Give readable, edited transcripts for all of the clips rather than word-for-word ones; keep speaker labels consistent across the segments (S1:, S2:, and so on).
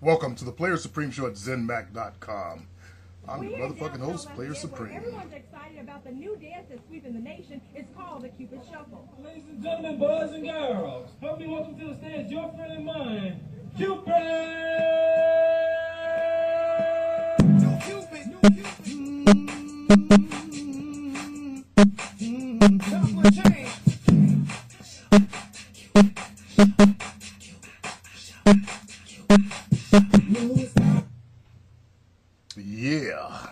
S1: Welcome to the Player Supreme Show at ZenMac.com. I'm your motherfucking host, Player Supreme.
S2: Everyone's excited about the new dance that's sweeping the nation. It's called the Cupid Shuffle.
S3: Ladies and gentlemen, boys and girls, help me welcome to the stage your friend and mine, Cupid!
S1: Yeah.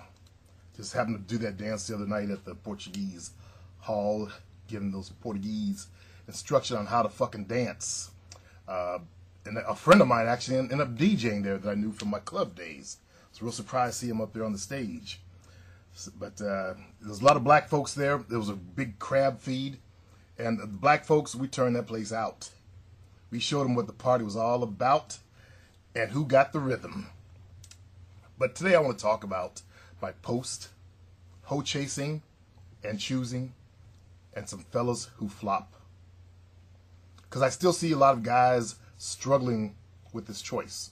S1: Just happened to do that dance the other night at the Portuguese hall, giving those Portuguese instruction on how to fucking dance. And a friend of mine actually ended up DJing there that I knew from my club days. I was real surprised to see him up there on the stage. But there was a lot of black folks there. There was a big crab feed. And the black folks, we turned that place out. We showed them what the party was all about and who got the rhythm. But today I want to talk about my post, hoe chasing and choosing, and some fellas who flop. Because I still see a lot of guys struggling with this choice.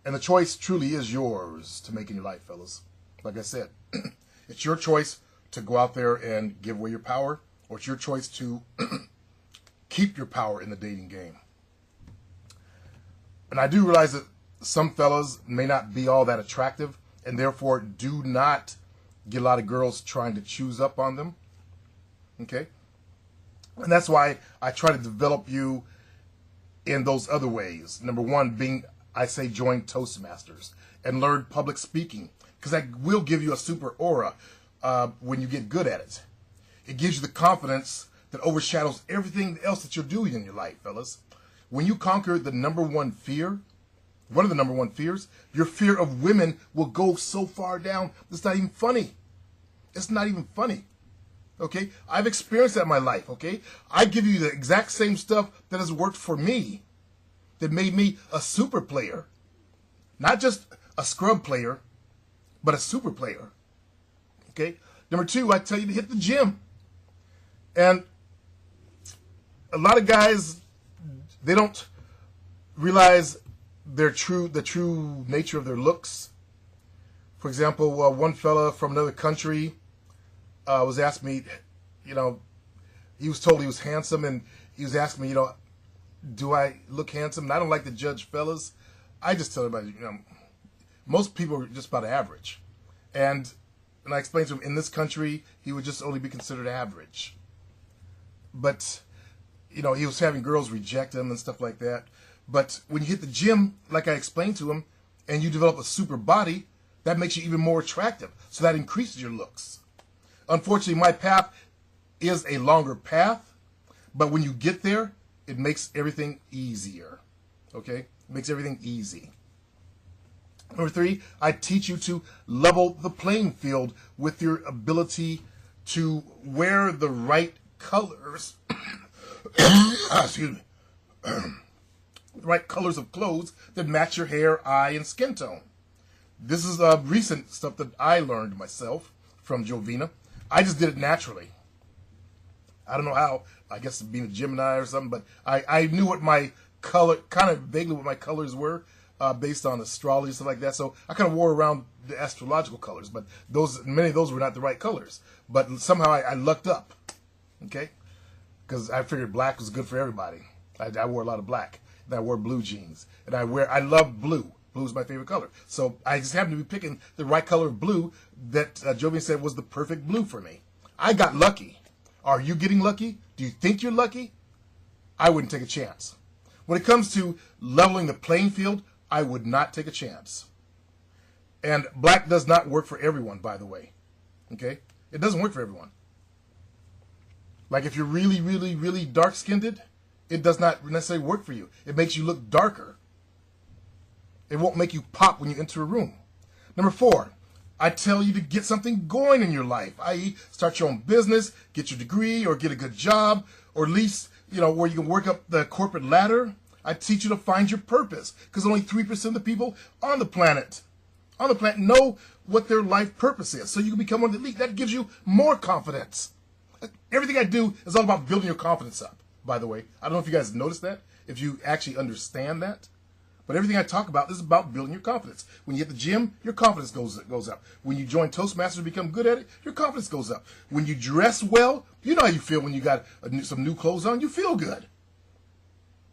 S1: And the choice truly is yours to make in your life, fellas. Like I said, it's your choice to go out there and give away your power, or it's your choice to keep your power in the dating game. And I do realize that some fellas may not be all that attractive and therefore do not get a lot of girls trying to choose up on them. Okay? And that's why I try to develop you in those other ways. Number one being, I say, join Toastmasters and learn public speaking, because that will give you a super aura when you get good at it. It gives you the confidence that overshadows everything else that you're doing in your life, fellas. When you conquer the number one fear, one of the number one fears, your fear of women will go so far down, it's not even funny. It's not even funny. Okay? I've experienced that in my life, okay? I give you the exact same stuff that has worked for me, that made me a super player. Not just a scrub player, but a super player. Okay? Number two, I tell you to hit the gym. And a lot of guys, they don't realize the true nature of their looks. For example, one fella from another country was asking me, he was told he was handsome, and he was asking me, do I look handsome? And I don't like to judge fellas. I just tell everybody, most people are just about average. And I explained to him, in this country, he would just only be considered average. But, he was having girls reject him and stuff like that. But when you hit the gym, like I explained to him, and you develop a super body, that makes you even more attractive. So that increases your looks. Unfortunately, my path is a longer path, but when you get there, it makes everything easier. Okay? It makes everything easy. Number three, I teach you to level the playing field with your ability to wear the right colors. Excuse me. The right colors of clothes that match your hair, eye, and skin tone. This is recent stuff that I learned myself from Jovina. I just did it naturally. I don't know how. I guess being a Gemini or something, but I knew what my color, kind of vaguely what my colors were based on astrology and stuff like that. So I kind of wore around the astrological colors, but many of those were not the right colors. But somehow I lucked up, okay? Because I figured black was good for everybody. I wore a lot of black. And I wore blue jeans. And I love blue. Blue is my favorite color. So I just happened to be picking the right color of blue that Jovian said was the perfect blue for me. I got lucky. Are you getting lucky? Do you think you're lucky? I wouldn't take a chance. When it comes to leveling the playing field, I would not take a chance. And black does not work for everyone, by the way. Okay? It doesn't work for everyone. Like if you're really, really, really dark-skinned, it does not necessarily work for you. It makes you look darker. It won't make you pop when you enter a room. Number four, I tell you to get something going in your life, i.e. start your own business, get your degree, or get a good job, or at least, where you can work up the corporate ladder. I teach you to find your purpose, because only 3% of the people on the planet know what their life purpose is. So you can become one of the elite. That gives you more confidence. Everything I do is all about building your confidence up, by the way. I don't know if you guys noticed that, if you actually understand that. But everything I talk about is about building your confidence. When you hit the gym, your confidence goes up. When you join Toastmasters and become good at it, your confidence goes up. When you dress well, you know how you feel when you got some new clothes on. You feel good.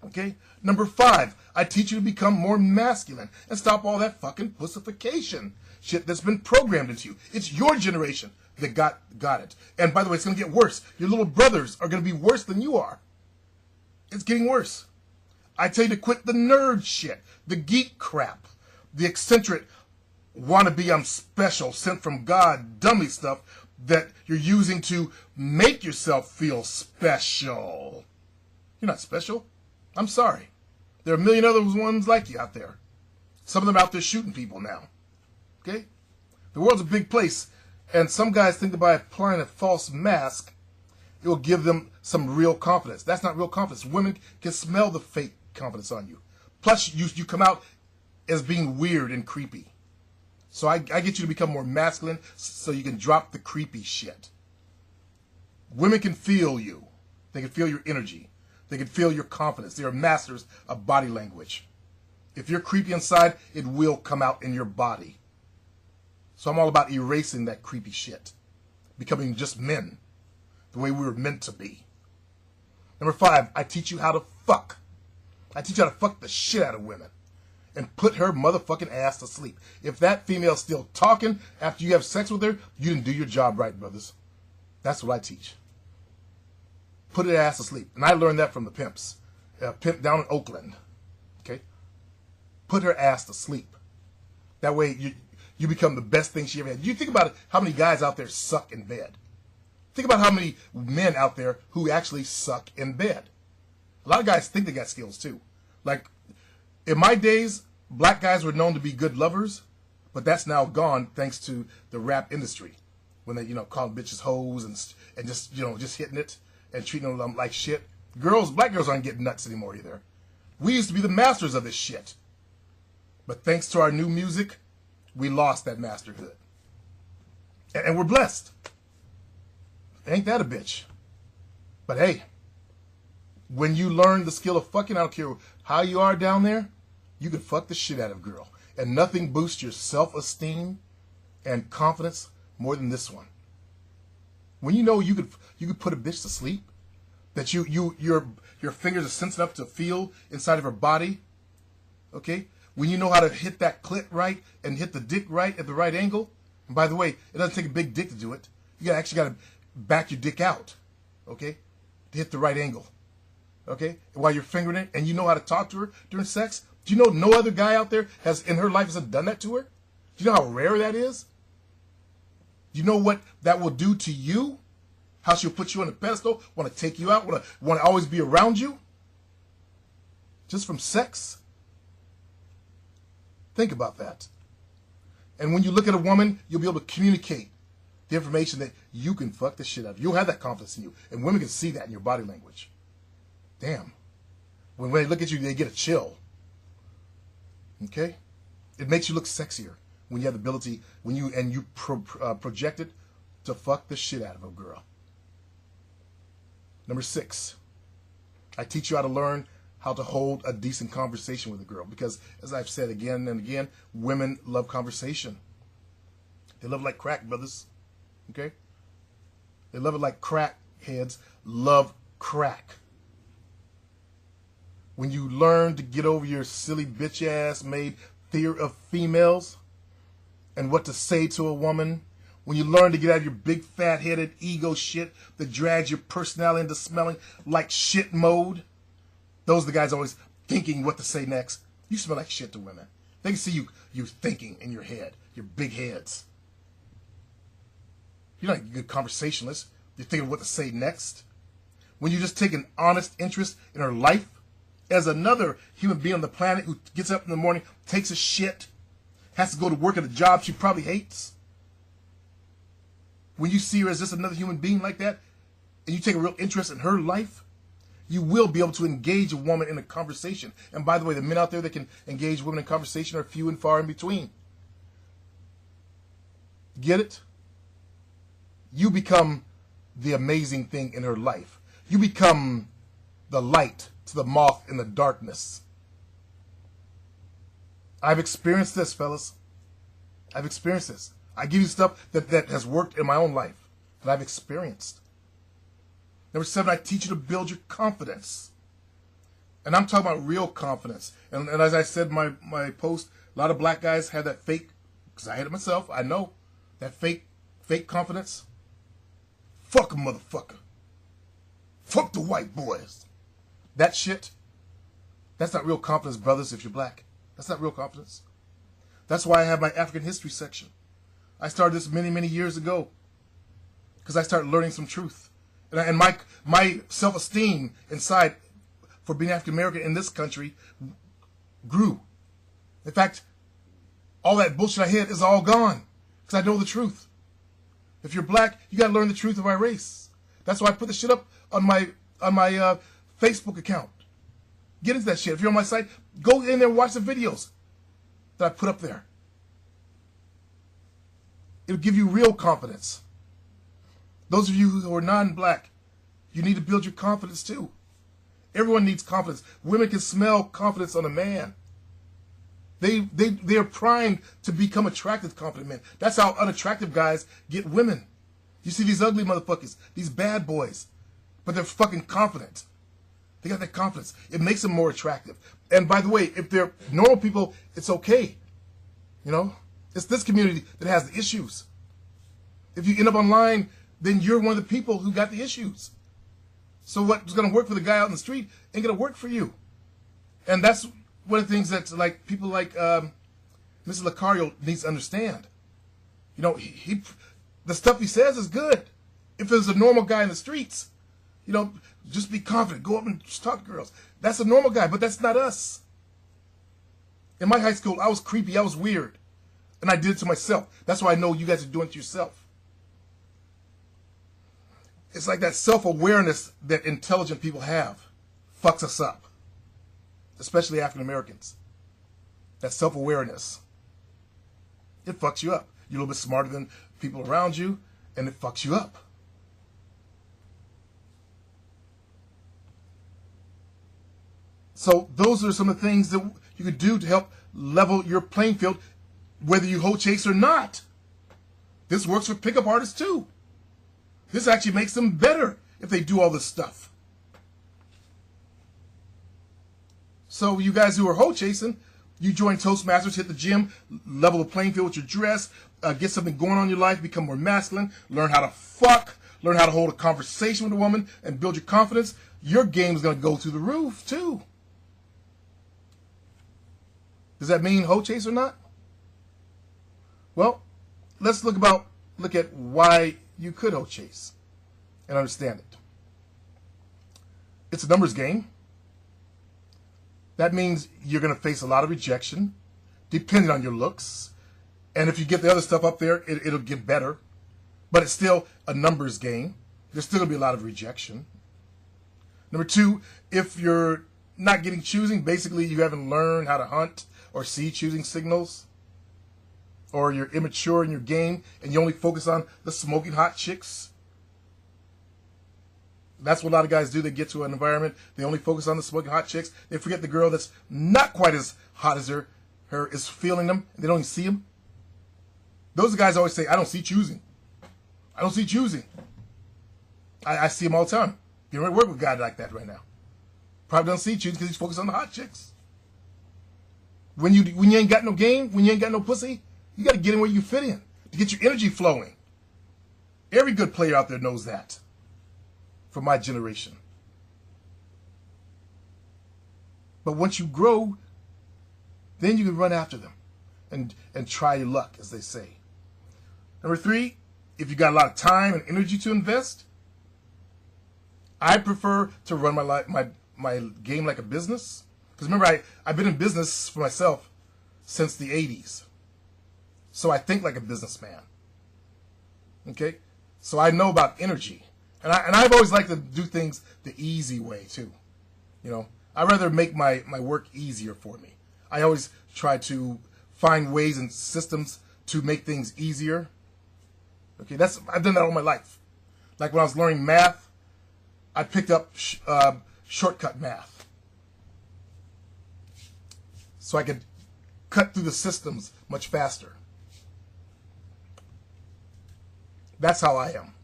S1: Okay? Number 5, I teach you to become more masculine and stop all that fucking pussification shit that's been programmed into you. It's your generation that got it. And by the way, it's going to get worse. Your little brothers are going to be worse than you are. It's getting worse. I tell you to quit the nerd shit, the geek crap, the eccentric wannabe I'm special, sent from God, dummy stuff that you're using to make yourself feel special. You're not special. I'm sorry. There are a million other ones like you out there. Some of them out there shooting people now. Okay? The world's a big place, and some guys think that by applying a false mask, it will give them some real confidence. That's not real confidence. Women can smell the fake confidence on you. Plus, you come out as being weird and creepy. So I get you to become more masculine so you can drop the creepy shit. Women can feel you. They can feel your energy. They can feel your confidence. They are masters of body language. If you're creepy inside, it will come out in your body. So I'm all about erasing that creepy shit. Becoming just men. The way we were meant to be. Number 5, I teach you how to fuck. I teach you how to fuck the shit out of women. And put her motherfucking ass to sleep. If that female's still talking after you have sex with her, you didn't do your job right, brothers. That's what I teach. Put her ass to sleep. And I learned that from the pimps. A pimp down in Oakland. Okay? Put her ass to sleep. That way you become the best thing she ever had. You think about it, how many guys out there suck in bed. Think about how many men out there who actually suck in bed. A lot of guys think they got skills too. Like, in my days, black guys were known to be good lovers, but that's now gone thanks to the rap industry. When they, call bitches hoes and just hitting it and treating them like shit. Black girls aren't getting nuts anymore either. We used to be the masters of this shit. But thanks to our new music, we lost that masterhood. And we're blessed. Ain't that a bitch? But hey, when you learn the skill of fucking, I don't care how you are down there, you can fuck the shit out of a girl. And nothing boosts your self-esteem and confidence more than this one. When you know you could put a bitch to sleep, that your fingers are sensitive enough to feel inside of her body, okay? When you know how to hit that clit right and hit the dick right at the right angle, and by the way, it doesn't take a big dick to do it. You actually got to back your dick out, okay, to hit the right angle, okay, while you're fingering it, and you know how to talk to her during sex. Do you know no other guy out there in her life has done that to her? Do you know how rare that is? Do you know what that will do to you? How she'll put you on a pedestal, want to take you out, want to always be around you? Just from sex? Think about that. And when you look at a woman, you'll be able to communicate the information that you can fuck the shit out of. You'll have that confidence in you. And women can see that in your body language. Damn. When they look at you, they get a chill. Okay? It makes you look sexier when you have the ability, when you project it to fuck the shit out of a girl. Number 6, I teach you how to learn how to hold a decent conversation with a girl. Because, as I've said again and again, women love conversation. They love it like crack, brothers. Okay? They love it like crackheads love crack. When you learn to get over your silly bitch-ass made fear of females and what to say to a woman, when you learn to get out of your big fat-headed ego shit that drags your personality into smelling like shit mode, those are the guys always thinking what to say next. You smell like shit to women. They can see you thinking in your head, your big heads. You're not a good conversationalist. You're thinking what to say next. When you just take an honest interest in her life as another human being on the planet who gets up in the morning, takes a shit, has to go to work at a job she probably hates. When you see her as just another human being like that, and you take a real interest in her life, you will be able to engage a woman in a conversation. And by the way, the men out there that can engage women in conversation are few and far in between. Get it? You become the amazing thing in her life. You become the light to the moth in the darkness. I've experienced this, fellas. I've experienced this. I give you stuff that has worked in my own life that I've experienced. Number 7, I teach you to build your confidence. And I'm talking about real confidence. And as I said in my post, a lot of black guys have that fake, because I had it myself, I know, that fake confidence. Fuck a motherfucker. Fuck the white boys. That shit, that's not real confidence, brothers, if you're black. That's not real confidence. That's why I have my African history section. I started this many, many years ago because I started learning some truth. And my self-esteem inside for being African American in this country grew. In fact, all that bullshit I had is all gone because I know the truth. If you're black, you got to learn the truth of our race. That's why I put the shit up on my Facebook account. Get into that shit. If you're on my site, go in there and watch the videos that I put up there. It'll give you real confidence. Those of you who are non-black, you need to build your confidence too. Everyone needs confidence. Women can smell confidence on a man. They're primed to become attractive, confident men. That's how unattractive guys get women. You see these ugly motherfuckers, these bad boys, but they're fucking confident. They got that confidence. It makes them more attractive. And by the way, if they're normal people, it's okay. You know, it's this community that has the issues. If you end up online, then you're one of the people who got the issues. So what's going to work for the guy out in the street ain't going to work for you. And that's one of the things that like people like Mr. Lucario needs to understand. You know, the stuff he says is good. If there's a normal guy in the streets, you know, just be confident. Go up and just talk to girls. That's a normal guy, but that's not us. In my high school, I was creepy. I was weird. And I did it to myself. That's why I know you guys are doing it to yourself. It's like that self-awareness that intelligent people have fucks us up. Especially African Americans. That self-awareness. It fucks you up. You're a little bit smarter than people around you, and it fucks you up. So those are some of the things that you could do to help level your playing field, whether you hoe chase or not. This works for pickup artists too. This actually makes them better if they do all this stuff. So you guys who are hoe chasing, you join Toastmasters, hit the gym, level the playing field with your dress, get something going on in your life, become more masculine, learn how to fuck, learn how to hold a conversation with a woman, and build your confidence. Your game is going to go through the roof too. Does that mean hoe chase or not? Well, let's look at why you could hoe chase and understand it. It's a numbers game. That means you're going to face a lot of rejection, depending on your looks. And if you get the other stuff up there, it'll get better. But it's still a numbers game. There's still going to be a lot of rejection. Number 2, if you're not getting choosing, basically you haven't learned how to hunt or see choosing signals, or you're immature in your game and you only focus on the smoking hot chicks. That's what a lot of guys do. They get to an environment, they only focus on the smoking hot chicks. They forget the girl that's not quite as hot as her is feeling them, and they don't even see them. Those guys always say, I don't see choosing. I don't see choosing. I see them all the time. You don't work with a guy like that right now. Probably don't see choosing because he's focused on the hot chicks. When you ain't got no game, when you ain't got no pussy, you got to get in where you fit in to get your energy flowing. Every good player out there knows that. From my generation. But once you grow, then you can run after them and try your luck, as they say. Number 3, if you got a lot of time and energy to invest, I prefer to run my game like a business. Because remember, I've been in business for myself since the 80s. So I think like a businessman. Okay? So I know about energy. And I've always liked to do things the easy way, too. You know, I'd rather make my work easier for me. I always try to find ways and systems to make things easier. Okay, I've done that all my life. Like when I was learning math, I picked up shortcut math. So I could cut through the systems much faster. That's how I am.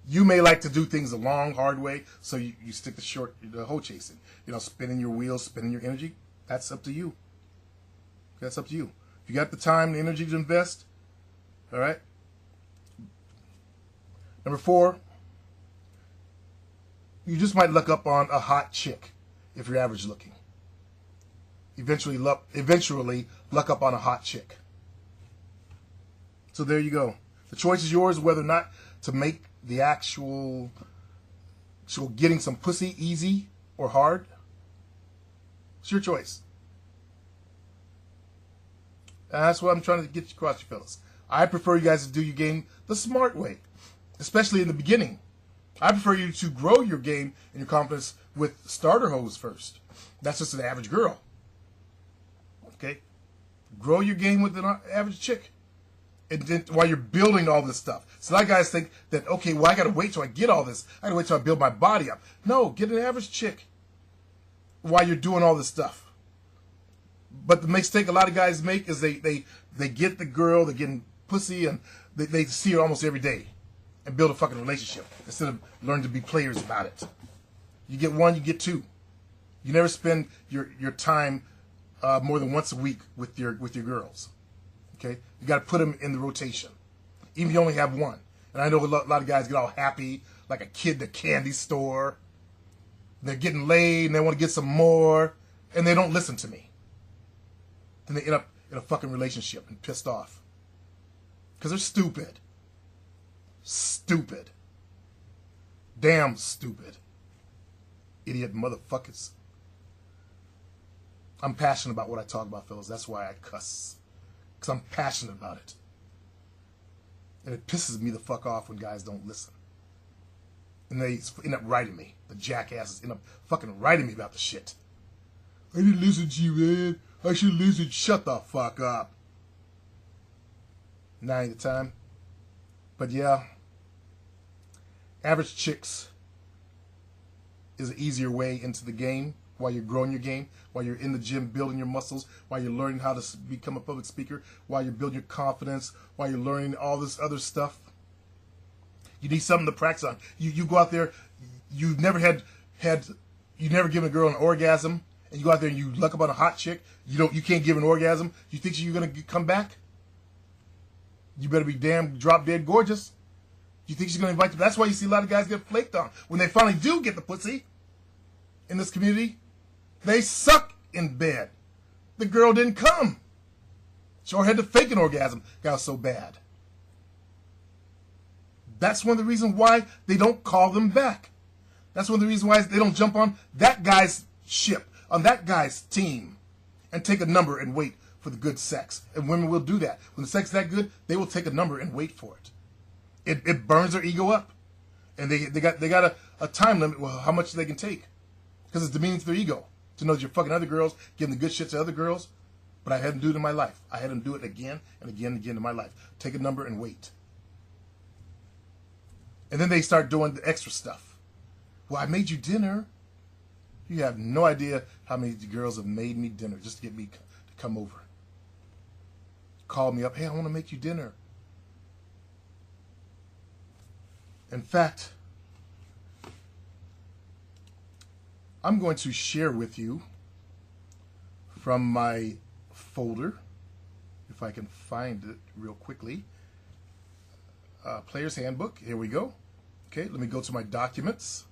S1: You may like to do things the long, hard way, so you stick to the hoe chasing. You know, spinning your wheels, spinning your energy. That's up to you. That's up to you. If you got the time and energy to invest, all right? Number 4, you just might look up on a hot chick if you're average looking. Eventually look up on a hot chick. So there you go. The choice is yours whether or not to make the actual getting some pussy easy or hard. It's your choice. And that's what I'm trying to get across, you fellas. I prefer you guys to do your game the smart way, especially in the beginning. I prefer you to grow your game and your confidence with starter hoes first. That's just an average girl. Okay? Grow your game with an average chick. And then while you're building all this stuff. So a lot of guys think that, okay, well, I got to wait till I get all this. I got to wait till I build my body up. No, get an average chick while you're doing all this stuff. But the mistake a lot of guys make is they get the girl, they're getting pussy, and they see her almost every day and build a fucking relationship instead of learning to be players about it. You get one, you get two. You never spend your time more than once a week with your girls. Okay, you got to put them in the rotation, even if you only have one. And I know a lot of guys get all happy, like a kid at the candy store. They're getting laid and they want to get some more, and they don't listen to me. Then they end up in a fucking relationship and pissed off because they're stupid. Stupid. Damn stupid. Idiot motherfuckers. I'm passionate about what I talk about, fellas. That's why I cuss. Because I'm passionate about it. And it pisses me the fuck off when guys don't listen. And they end up writing me. The jackasses end up fucking writing me about the shit. I didn't listen to you, man. I should listen. Shut the fuck up. Now ain't the time. But yeah. Average chicks is an easier way into the game. While you're growing your game, while you're in the gym building your muscles, while you're learning how to become a public speaker, while you're building your confidence, while you're learning all this other stuff. You need something to practice on. You go out there, you've never you've never given a girl an orgasm, and you go out there and you look up on a hot chick, you can't give an orgasm. You think you're gonna come back? You better be damn drop dead gorgeous. You think she's gonna invite you? That's why you see a lot of guys get flaked on. When they finally do get the pussy in this community, they suck in bed. The girl didn't come. She had to fake an orgasm. Got so bad. That's one of the reasons why they don't call them back. That's one of the reasons why they don't jump on that guy's ship, on that guy's team, and take a number and wait for the good sex. And women will do that. When the sex is that good, they will take a number and wait for it. It burns their ego up. And they got a time limit with how much they can take. Because it's demeaning to their ego to know that you're fucking other girls, giving the good shit to other girls. But I had them do it in my life. I had them do it again and again and again in my life. Take a number and wait. And then they start doing the extra stuff. Well, I made you dinner. You have no idea how many girls have made me dinner just to get me to come over. Call me up. Hey, I want to make you dinner. In fact, I'm going to share with you from my folder, if I can find it real quickly, Player's Handbook. Here we go. Okay, let me go to my documents.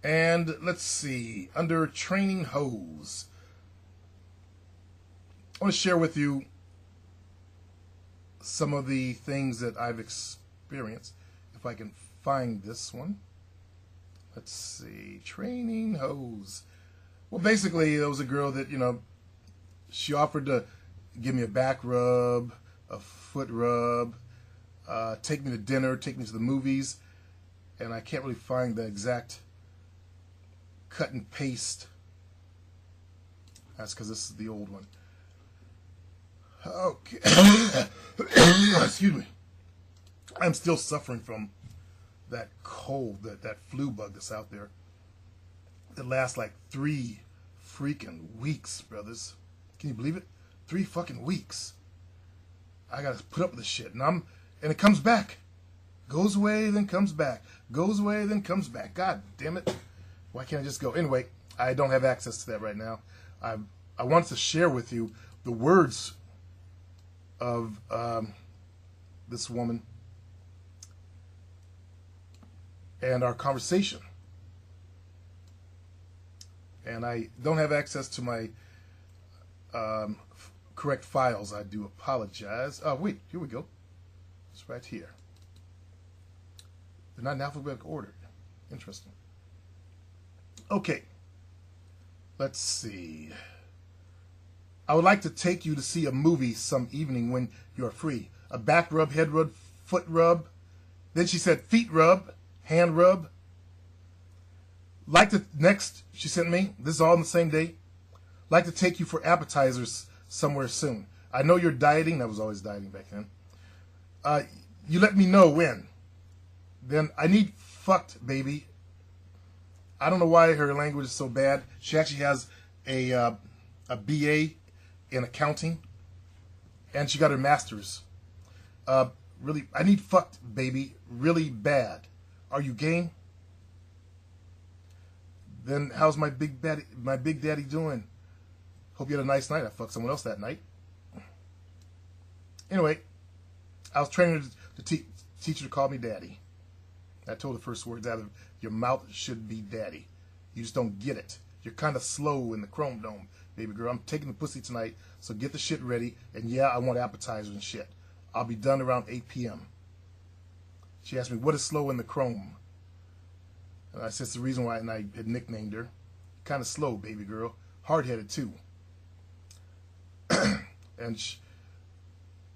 S1: And let's see, under Training Hose, I want to share with you some of the things that I've experienced. If I can find this one. Let's see, Training Hose. Well, basically, there was a girl that, she offered to give me a back rub, a foot rub, take me to dinner, take me to the movies, and I can't really find the exact cut and paste. That's because this is the old one. Okay. Excuse me. I'm still suffering from that cold, that flu bug that's out there. It lasts like 3 freaking weeks, brothers. Can you believe it? 3 fucking weeks. I gotta put up with this shit. And it comes back. Goes away, then comes back. Goes away, then comes back. God damn it. Why can't I just go? Anyway, I don't have access to that right now. I wanted to share with you the words of this woman and our conversation. And I don't have access to my correct files. I do apologize. Oh, wait, here we go. It's right here. They're not in alphabetical order. Interesting. Okay. Let's see. I would like to take you to see a movie some evening when you're free. A back rub, head rub, foot rub. Then she said feet rub, hand rub. Like to, next, she sent me, this is all on the same day. Like to take you for appetizers somewhere soon. I know you're dieting. I was always dieting back then. You let me know when. Then I need fucked, baby. I don't know why her language is so bad. She actually has a BA in accounting, and she got her master's. Really, I need fucked, baby, really bad. Are you game? Then how's my big daddy doing? Hope you had a nice night. I fucked someone else that night. Anyway, I was training to teach her to call me daddy. I told the first words out of your mouth should be daddy. You just don't get it. You're kind of slow in the chrome dome, baby girl. I'm taking the pussy tonight, so get the shit ready. And yeah, I want appetizers and shit. I'll be done around 8 p.m. She asked me, what is slow in the chrome? And I said, it's the reason why, and I had nicknamed her. Kind of slow, baby girl. Hard-headed, too. And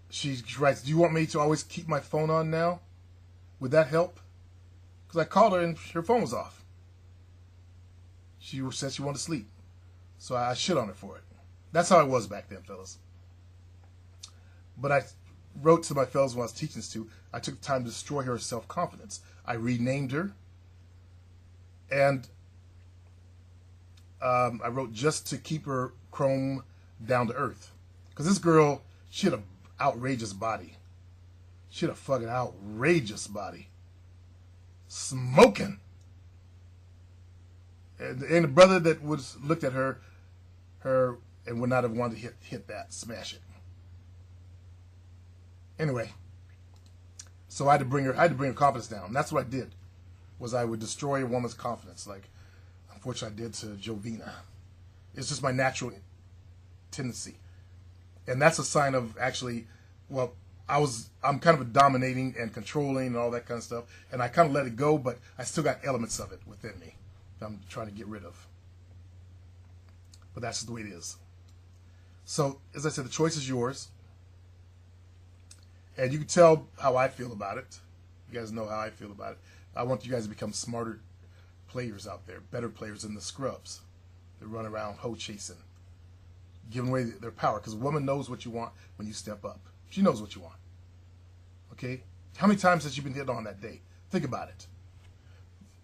S1: she writes, do you want me to always keep my phone on now? Would that help? Because I called her and her phone was off. She said she wanted to sleep. So I shit on her for it. That's how I was back then, fellas. But I wrote to my fellas when I was teaching this to, I took time to destroy her self-confidence. I renamed her. And I wrote just to keep her chrome down to earth. Because this girl, she had an outrageous body. She had a fucking outrageous body. Smoking. And the brother that was looked at her and would not have wanted to hit that, smash it. Anyway, so I had to bring her confidence down. That's what I did. Was I would destroy a woman's confidence, like unfortunately I did to Jovina. It's just my natural tendency. And that's a sign of actually, well, I'm kind of a dominating and controlling and all that kind of stuff. And I kind of let it go, but I still got elements of it within me that I'm trying to get rid of. But that's just the way it is. So, as I said, the choice is yours. And you can tell how I feel about it. You guys know how I feel about it. I want you guys to become smarter players out there, better players than the scrubs that run around hoe chasing, giving away their power. Because a woman knows what you want when you step up. She knows what you want. Okay? How many times has you been hit on that day? Think about it.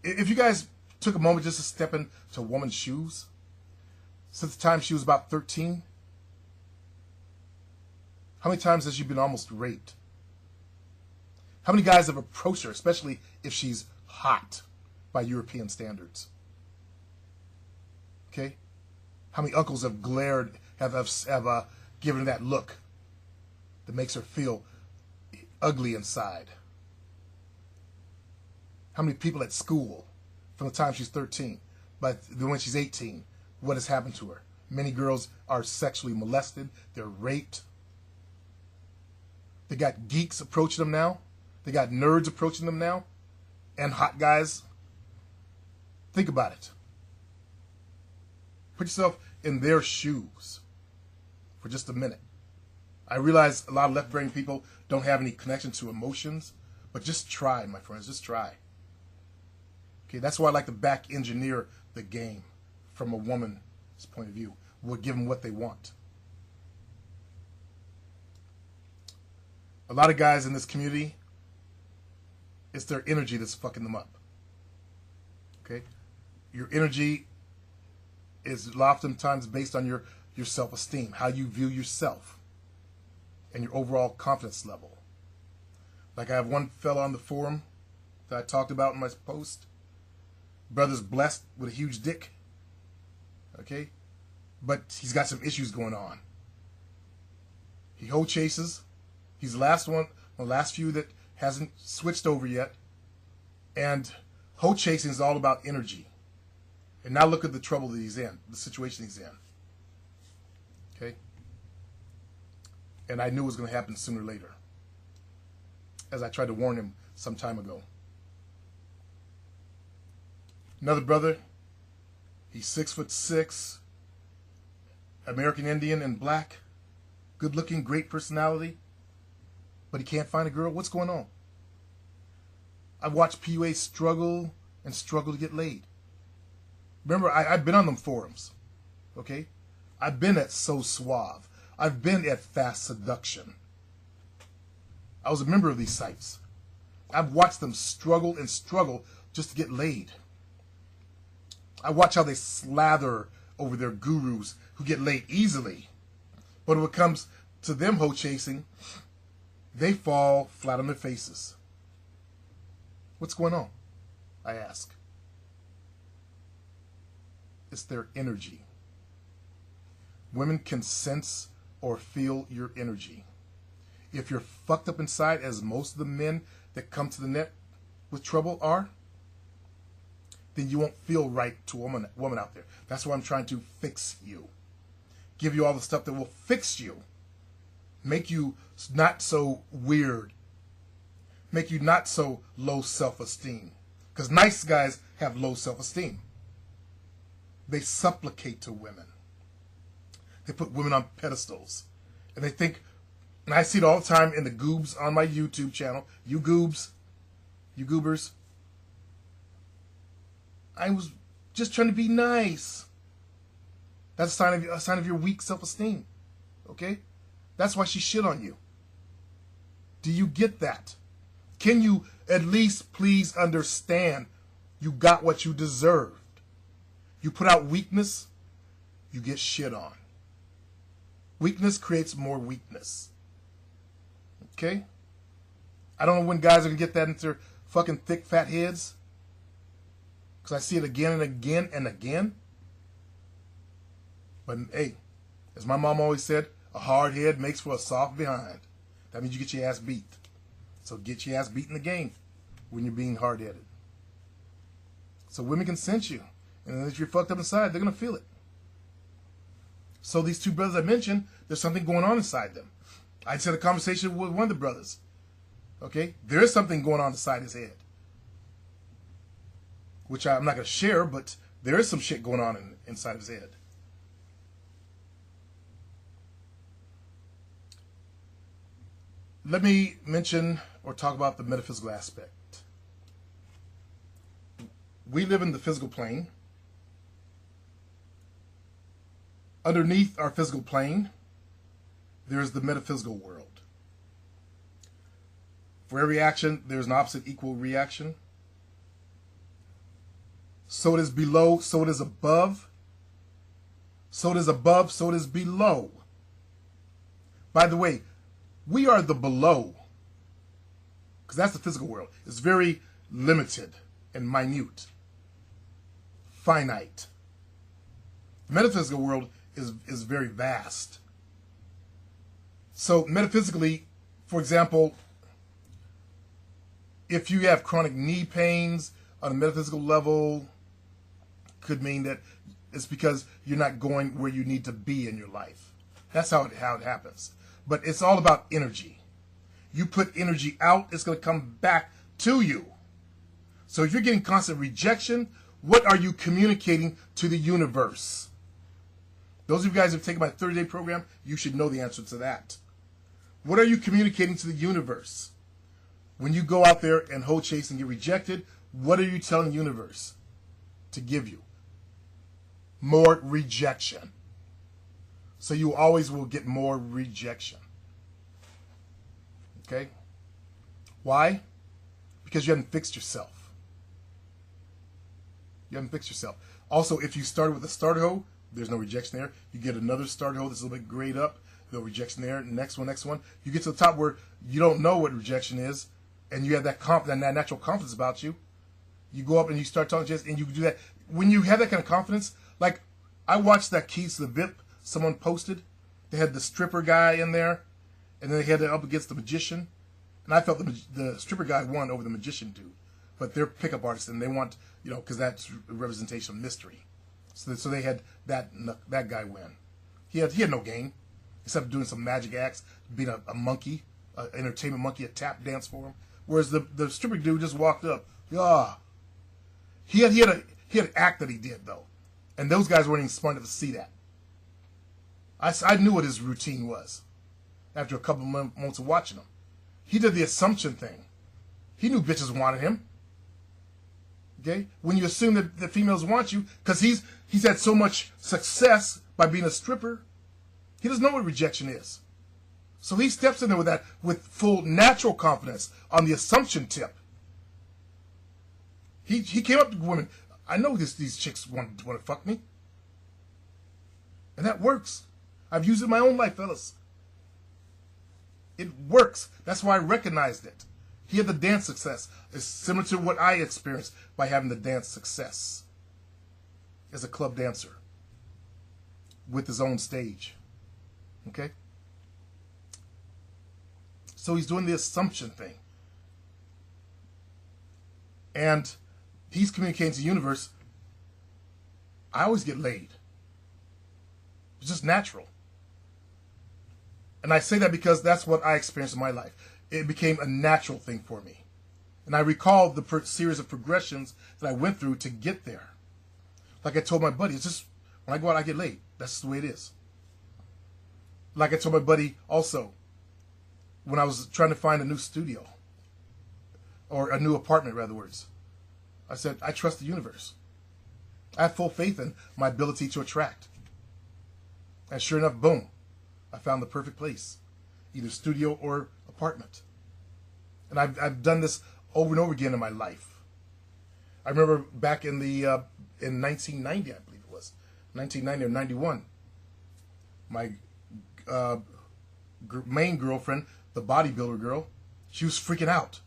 S1: If you guys took a moment just to step into a woman's shoes, since the time she was about 13, how many times has she been almost raped? How many guys have approached her, especially if she's hot by European standards? Okay? How many uncles have glared, have given her that look that makes her feel ugly inside? How many people at school, from the time she's 13, but when she's 18, what has happened to her? Many girls are sexually molested. They're raped. They got geeks approaching them now. They got nerds approaching them now. And hot guys. Think about it. Put yourself in their shoes for just a minute. I realize a lot of left-brain people don't have any connection to emotions, but just try, my friends. Just try. Okay, that's why I like to back engineer the game from a woman's point of view. We'll give them what they want. A lot of guys in this community, it's their energy that's fucking them up. Okay? Your energy is oftentimes based on your your self-esteem, how you view yourself, and your overall confidence level. Like I have one fella on the forum that I talked about in my post. Brother's blessed with a huge dick. Okay? But he's got some issues going on. He hoe chases. He's the last one, the last few that hasn't switched over yet. And hoe chasing is all about energy. And now look at the trouble that he's in, the situation he's in. Okay? And I knew it was going to happen sooner or later, as I tried to warn him some time ago. Another brother, he's 6'6", American Indian and black, good looking, great personality, but he can't find a girl. What's going on? I've watched PUA struggle and struggle to get laid. Remember, I've been on them forums, okay? I've been at So Suave. I've been at Fast Seduction. I was a member of these sites. I've watched them struggle and struggle just to get laid. I watch how they slather over their gurus who get laid easily. But when it comes to them hoe chasing, they fall flat on their faces. What's going on? I ask. It's their energy. Women can sense or feel your energy. If you're fucked up inside, as most of the men that come to the net with trouble are, then you won't feel right to a woman out there. That's why I'm trying to fix you. Give you all the stuff that will fix you. Make you not so weird. Make you not so low self-esteem. Because nice guys have low self-esteem. They supplicate to women. They put women on pedestals. And they think, and I see it all the time in the goobs on my YouTube channel. You goobs, you goobers. I was just trying to be nice. That's a sign of your weak self-esteem. Okay? That's why she shit on you. Do you get that? Can you at least please understand you got what you deserved? You put out weakness, you get shit on. Weakness creates more weakness. Okay? I don't know when guys are going to get that into their fucking thick, fat heads. Because I see it again and again and again. But hey, as my mom always said, a hard head makes for a soft behind. That means you get your ass beat. So get your ass beat in the game when you're being hard-headed. So women can sense you. And if you're fucked up inside, they're going to feel it. So these two brothers I mentioned, there's something going on inside them. I just had a conversation with one of the brothers. Okay? There is something going on inside his head. Which I'm not going to share, but there is some shit going on inside his head. Let me mention or talk about the metaphysical aspect. We live in the physical plane. Underneath our physical plane, there is the metaphysical world. For every action, there's an opposite equal reaction. So it is below, so it is above. So it is above, so it is below. By the way, we are the below. Because that's the physical world. It's very limited and minute. Finite. The metaphysical world is very vast. So metaphysically, for example, if you have chronic knee pains on a metaphysical level, could mean that it's because you're not going where you need to be in your life. That's how it happens. But it's all about energy. You put energy out, it's going to come back to you. So if you're getting constant rejection, what are you communicating to the universe? Those of you guys who have taken my 30-day program, you should know the answer to that. What are you communicating to the universe? When you go out there and hoe chase and get rejected, what are you telling the universe to give you? More rejection. So you always will get more rejection. Okay? Why? Because you haven't fixed yourself. You haven't fixed yourself. Also, if you started with a starter hoe, There's no rejection there. You get another starter hole that's a little bit grayed up. No rejection there. Next one, next one. You get to the top where you don't know what rejection is, and you have that natural confidence about you. You go up and you start talking to us, and you do that. When you have that kind of confidence, like I watched that Keys to the VIP someone posted. They had the stripper guy in there, and then they had it up against the magician. And I felt the stripper guy won over the magician dude. But they're pickup artists, and they want, because that's a representation of mystery. So they had that guy win. He had no game, except doing some magic acts, being a monkey, an entertainment monkey, a tap dance for him. Whereas the stripper dude just walked up. He had an act that he did, though. And those guys weren't even smart enough to see that. I knew what his routine was after a couple of months of watching him. He did the assumption thing. He knew bitches wanted him. Okay? When you assume that the females want you, because he's had so much success by being a stripper, he doesn't know what rejection is. So he steps in there with full natural confidence on the assumption tip. He came up to women. I know these chicks want to fuck me. And that works. I've used it in my own life, fellas. It works. That's why I recognized it. He had the dance success. It's similar to what I experienced by having the dance success as a club dancer with his own stage. Okay? So he's doing the assumption thing. And he's communicating to the universe, I always get laid. It's just natural. And I say that because that's what I experienced in my life. It became a natural thing for me. And I recall the series of progressions that I went through to get there. Like I told my buddy, it's just, when I go out, I get laid. That's just the way it is. Like I told my buddy also, when I was trying to find a new studio, or a new apartment, rather words, I said, I trust the universe. I have full faith in my ability to attract. And sure enough, boom, I found the perfect place, either studio or apartment. And I've done this over and over again in my life. I remember back in 1990, I believe it was, 1990 or 91, my main girlfriend, the bodybuilder girl, she was freaking out.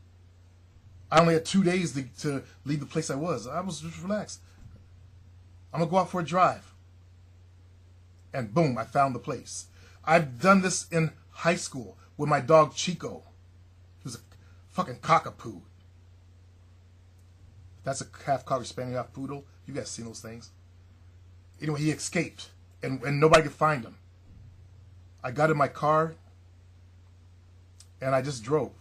S1: I only had 2 days to leave the place I was. I was just relaxed. I'm going to go out for a drive. And boom, I found the place. I've done this in high school with my dog Chico. He was a fucking cockapoo. That's a half Cocker Spaniel, half poodle. You guys seen those things. Anyway, he escaped, and nobody could find him. I got in my car, and I just drove.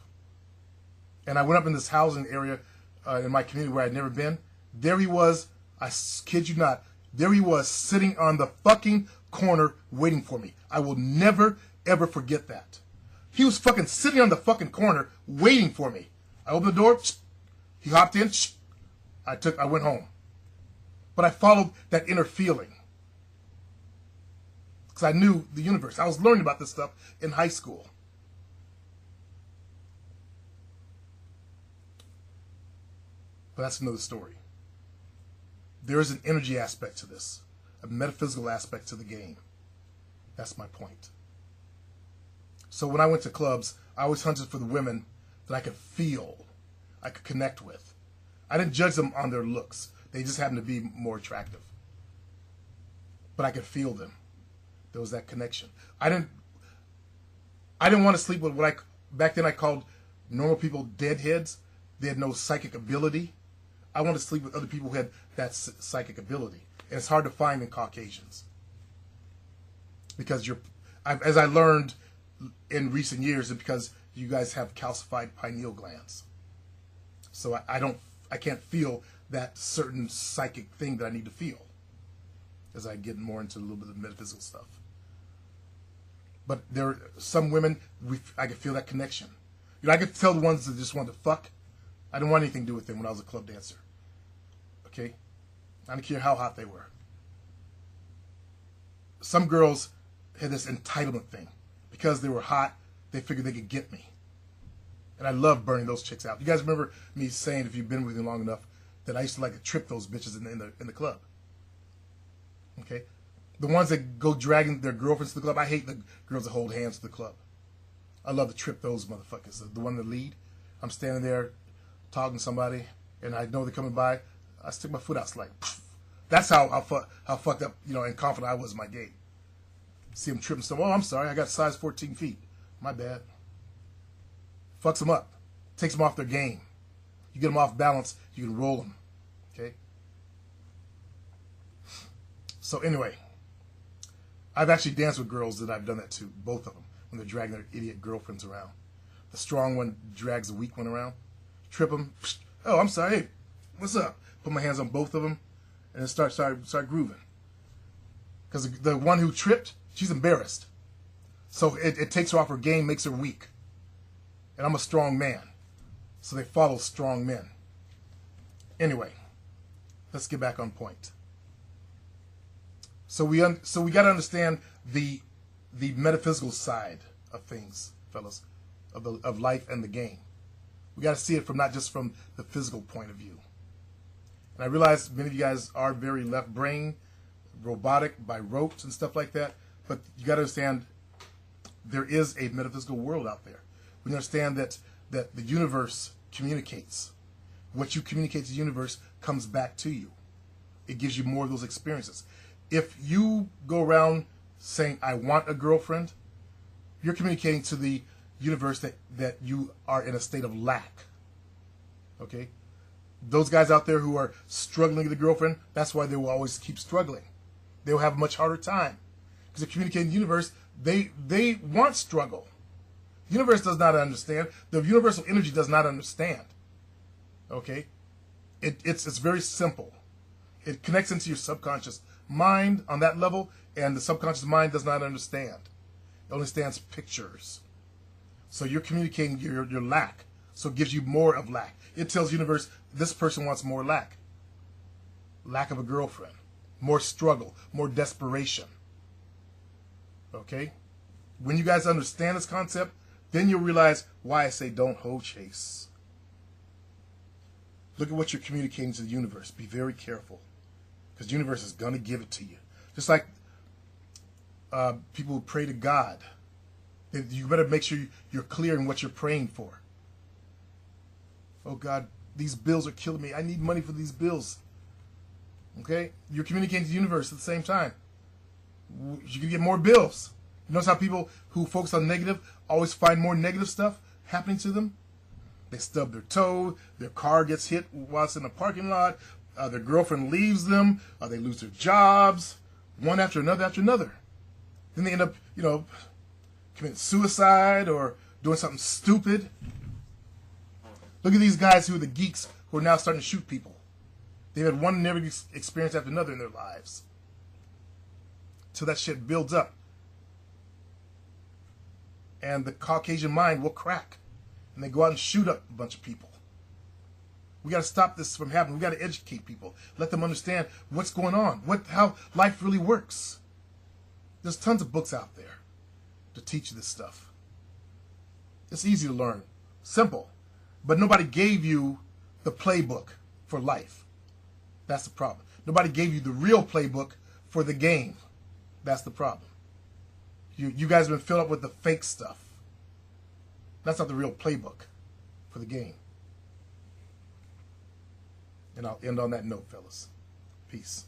S1: And I went up in this housing area in my community where I'd never been. There he was, I kid you not, there he was sitting on the fucking corner waiting for me. I will never, ever forget that. He was fucking sitting on the fucking corner waiting for me. I opened the door, he hopped in, I went home. But I followed that inner feeling. Because I knew the universe. I was learning about this stuff in high school. But that's another story. There is an energy aspect to this, a metaphysical aspect to the game. That's my point. So when I went to clubs, I always hunted for the women that I could feel, I could connect with. I didn't judge them on their looks. They just happened to be more attractive. But I could feel them. There was that connection. I didn't want to sleep with what back then I called normal people deadheads. They had no psychic ability. I want to sleep with other people who had that psychic ability. And it's hard to find in Caucasians. Because as I learned in recent years, it's because you guys have calcified pineal glands. So I can't feel that certain psychic thing that I need to feel as I get more into a little bit of metaphysical stuff. But there are some women, I could feel that connection. I could tell the ones that just wanted to fuck. I didn't want anything to do with them when I was a club dancer. Okay? I don't care how hot they were. Some girls had this entitlement thing. Because they were hot, they figured they could get me. And I love burning those chicks out. You guys remember me saying, if you've been with me long enough, that I used to like to trip those bitches in the club. Okay? The ones that go dragging their girlfriends to the club. I hate the girls that hold hands to the club. I love to trip those motherfuckers. The one that lead. I'm standing there talking to somebody, and I know they're coming by. I stick my foot out. It's like, pfft. That's how fucked up, and confident I was in my game. See them tripping stuff. Oh, I'm sorry. I got size 14 feet. My bad. Fucks them up. Takes them off their game. You get them off balance, you can roll them. Okay? So anyway, I've actually danced with girls that I've done that to, both of them, when they're dragging their idiot girlfriends around. The strong one drags the weak one around. Trip them. Oh, I'm sorry. Hey, what's up? Put my hands on both of them and then start grooving. Because the one who tripped, she's embarrassed. So it takes her off her game, makes her weak. And I'm a strong man. So they follow strong men. Anyway, let's get back on point. So we got to understand the metaphysical side of things, fellas, of life and the game. We got to see it from not just from the physical point of view. And I realize many of you guys are very left brain, robotic by ropes and stuff like that. But you got to understand there is a metaphysical world out there. We understand that the universe communicates. What you communicate to the universe comes back to you. It gives you more of those experiences. If you go around saying, I want a girlfriend, you're communicating to the universe that you are in a state of lack. Okay? Those guys out there who are struggling with a girlfriend, that's why they will always keep struggling. They will have a much harder time. Because they're communicating to the universe, they want struggle. The universe does not understand. The universal energy does not understand. Okay? It's very simple. It connects into your subconscious mind on that level, and the subconscious mind does not understand. It understands pictures. So you're communicating your lack. So it gives you more of lack. It tells the universe, this person wants more lack. Lack of a girlfriend. More struggle. More desperation. Okay? When you guys understand this concept, then you'll realize why I say don't hoe chase. Look at what you're communicating to the universe. Be very careful. Because the universe is going to give it to you. Just like people who pray to God. You better make sure you're clear in what you're praying for. Oh God, these bills are killing me. I need money for these bills. Okay? You're communicating to the universe at the same time. You can get more bills. You notice how people who focus on negative always find more negative stuff happening to them? They stub their toe, their car gets hit while it's in a parking lot, their girlfriend leaves them, they lose their jobs, one after another after another. Then they end up, committing suicide or doing something stupid. Look at these guys who are the geeks who are now starting to shoot people. They've had one negative experience after another in their lives. Till that shit builds up. And the Caucasian mind will crack. And they go out and shoot up a bunch of people. We got to stop this from happening. We got to educate people. Let them understand what's going on. How life really works. There's tons of books out there to teach you this stuff. It's easy to learn. Simple. But nobody gave you the playbook for life. That's the problem. Nobody gave you the real playbook for the game. That's the problem. You guys have been filled up with the fake stuff. That's not the real playbook for the game. And I'll end on that note, fellas. Peace.